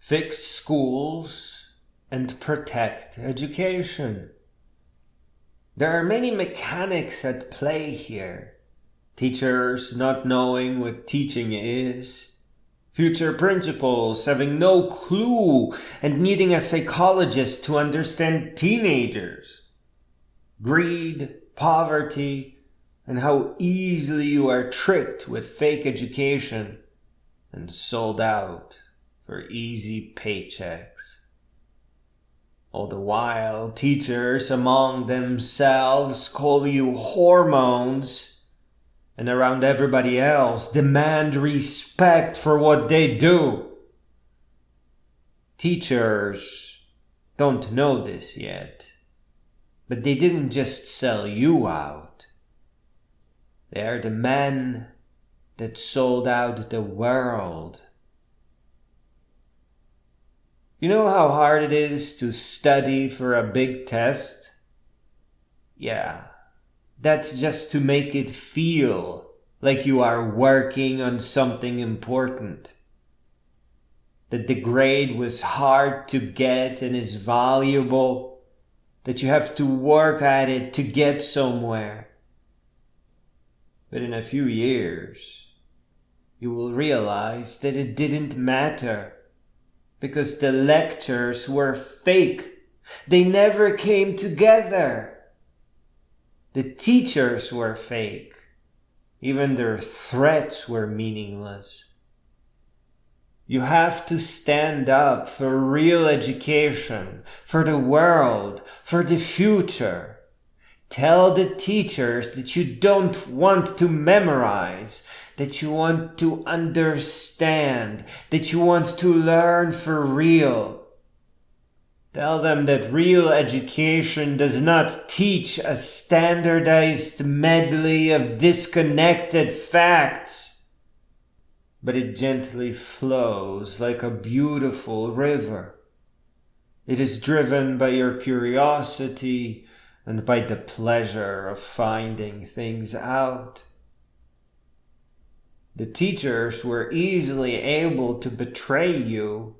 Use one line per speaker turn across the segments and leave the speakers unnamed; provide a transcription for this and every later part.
fix schools, and protect education. There are many mechanics at play here. Teachers not knowing what teaching is, future principals having no clue and needing a psychologist to understand teenagers, greed, poverty, and how easily you are tricked with fake education and sold out for easy paychecks. All the while, teachers among themselves call you hormones, and around everybody else demand respect for what they do. Teachers don't know this yet, but they didn't just sell you out. They are the men that sold out the world. You know how hard it is to study for a big test? Yeah, that's just to make it feel like you are working on something important. That the grade was hard to get and is valuable. That you have to work at it to get somewhere. But in a few years, you will realize that it didn't matter. Because the lectures were fake. They never came together. The teachers were fake. Even their threats were meaningless. You have to stand up for real education, for the world, for the future. Tell the teachers that you don't want to memorize, that you want to understand, that you want to learn for real. Tell them that real education does not teach a standardized medley of disconnected facts, but it gently flows like a beautiful river. It is driven by your curiosity and by the pleasure of finding things out. The teachers were easily able to betray you,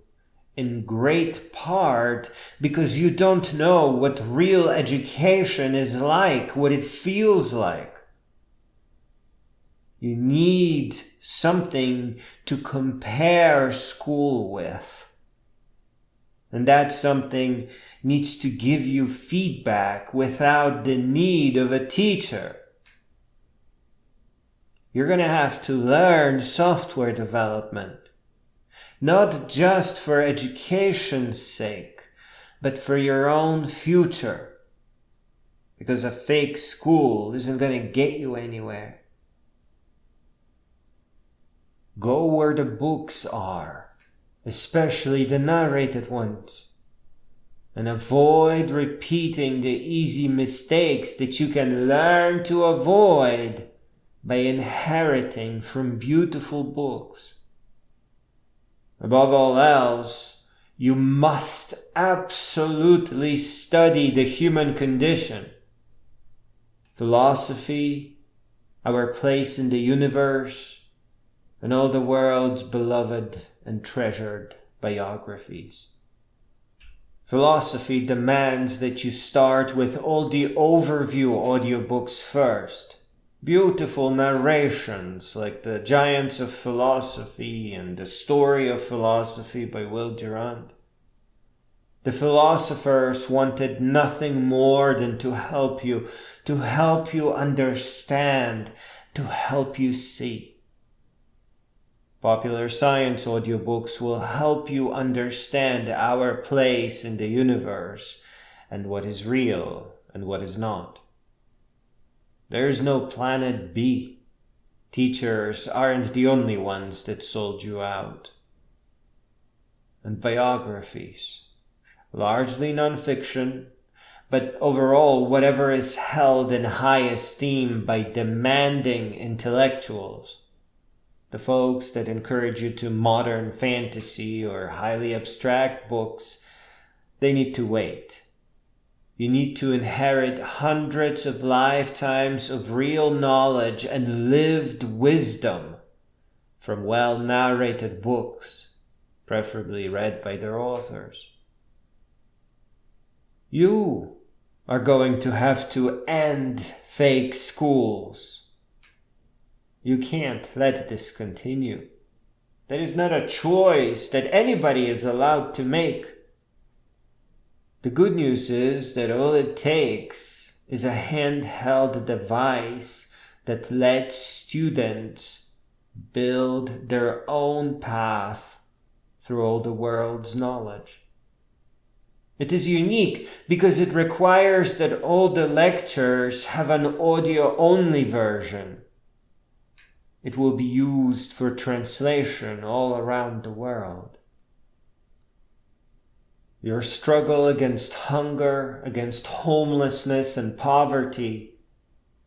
in great part because you don't know what real education is like, what it feels like. You need something to compare school with. And that something needs to give you feedback without the need of a teacher. You're going to have to learn software development, not just for education's sake, but for your own future. Because a fake school isn't going to get you anywhere. Go where the books are, especially the narrated ones, and avoid repeating the easy mistakes that you can learn to avoid by inheriting from beautiful books. Above all else, you must absolutely study the human condition, philosophy, our place in the universe, and all the world's beloved and treasured biographies. Philosophy demands that you start with all the overview audiobooks first. Beautiful narrations like The Giants of Philosophy and The Story of Philosophy by Will Durant. The philosophers wanted nothing more than to help you understand, to help you see. Popular science audiobooks will help you understand our place in the universe and what is real and what is not. There's no planet B. Teachers aren't the only ones that sold you out. And biographies, largely non-fiction, but overall whatever is held in high esteem by demanding intellectuals. The folks that encourage you to modern fantasy or highly abstract books, they need to wait. You need to inherit hundreds of lifetimes of real knowledge and lived wisdom from well-narrated books preferably read by their authors. You are going to have to end fake schools. You can't let this continue. That is not a choice that anybody is allowed to make. The good news is that all it takes is a handheld device that lets students build their own path through all the world's knowledge. It is unique because it requires that all the lectures have an audio-only version. It will be used for translation all around the world. Your struggle against hunger, against homelessness and poverty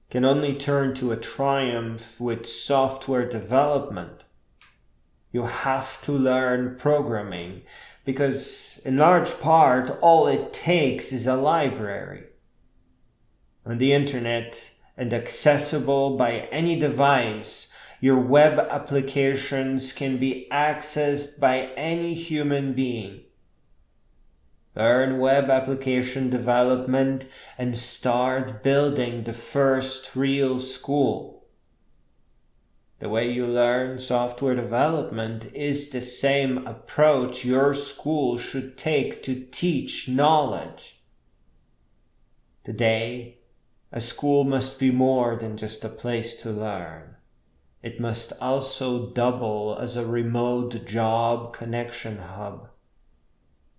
can only turn to a triumph with software development. You have to learn programming because, in large part, all it takes is a library. On the internet and accessible by any device, your web applications can be accessed by any human being. Learn web application development and start building the first real school. The way you learn software development is the same approach your school should take to teach knowledge. Today, a school must be more than just a place to learn. It must also double as a remote job connection hub.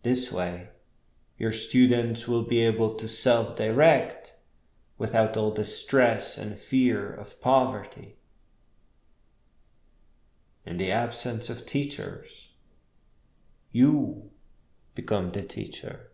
This way, your students will be able to self-direct without all the stress and fear of poverty. In the absence of teachers, you become the teacher.